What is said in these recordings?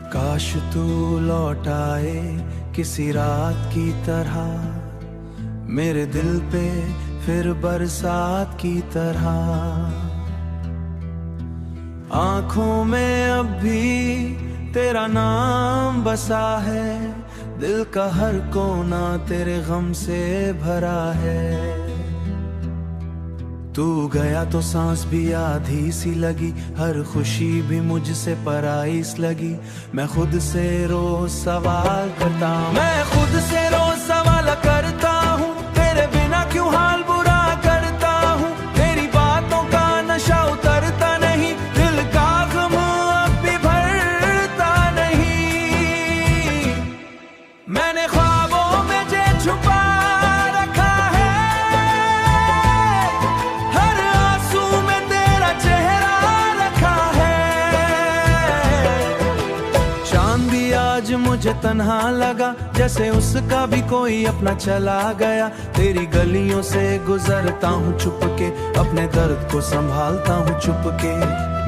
काश तू लौट आए किसी रात की तरह, मेरे दिल पे फिर बरसात की तरह। आंखों में अब भी तेरा नाम बसा है, दिल का हर कोना तेरे गम से भरा है। तू गया तो सांस भी आधी सी लगी, हर खुशी भी मुझसे पराइस लगी। मैं खुद से रोज सवाल करता हूँ, मैं खुद से रोज सवाल करता हूँ, तेरे बिना क्यों हाल बुरा करता हूँ। तेरी बातों का नशा उतरता नहीं, दिल का गम अब भी भरता नहीं। मैंने ख्वाबों में जे छुपा रखा है, हर आंसू में तेरा चेहरा रखा है। चांद भी आज मुझे तन्हा लगा, जैसे उसका भी कोई अपना चला गया। तेरी गलियों से गुजरता हूँ चुपके, अपने दर्द को संभालता हूँ चुपके।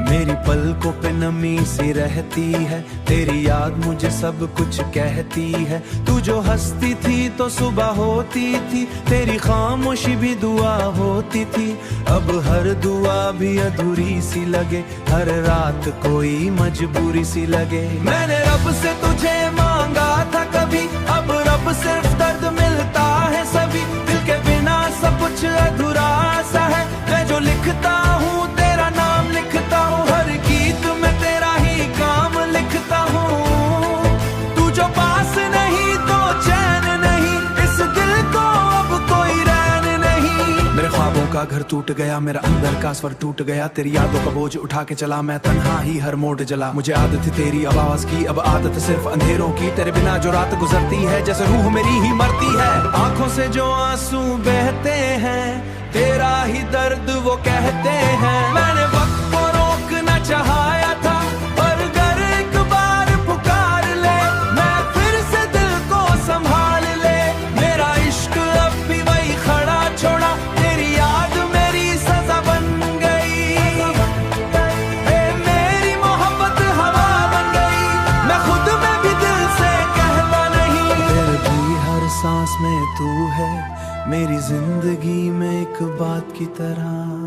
मेरी पलकों पे नमी सी रहती है, तेरी याद मुझे सब कुछ कहती है। तू जो हंसती थी तो सुबह होती थी, तेरी खामोशी भी दुआ होती थी। अब हर दुआ भी अधूरी सी लगे, हर रात कोई मजबूरी सी लगे। मैंने रब से तुझे मांगा था कभी, अब रब सिर्फ दर्द मिलता है सभी। दिल के बिना सब कुछ अधूरा सा है, मैं जो लिखता हूँ तेरा नाम लिखता हूँ, हर गीत में तेरा ही काम लिखता हूँ। तू जो पास नहीं तो चैन नहीं, इस दिल को अब कोई रैन नहीं। मेरे ख्वाबों का घर टूट गया, मेरा अंदर का स्वर टूट गया। तेरी यादों का बोझ उठा के चला मैं, तन्हा ही हर मोड़ जला। मुझे आदत थी तेरी आवाज की, अब आदत सिर्फ अंधेरों की। तेरे बिना जो रात गुजरती है, जैसे रूह मेरी ही मरती है। आंखों से जो आंसू बहते हैं, तेरा ही दर्द वो कहते हैं। मैंने वक्त को रोकना चाहा था, पर अगर एक बार पुकार ले, मैं फिर से दिल को संभाल ले। मेरा इश्क अब भी वही खड़ा छोड़ा, तेरी याद मेरी सजा बन गई। मेरी मोहब्बत हवा बन गई, मैं खुद में भी दिल से कहता नहीं। फिर भी हर सांस में तू है, मेरी जिंदगी में एक बात की तरह।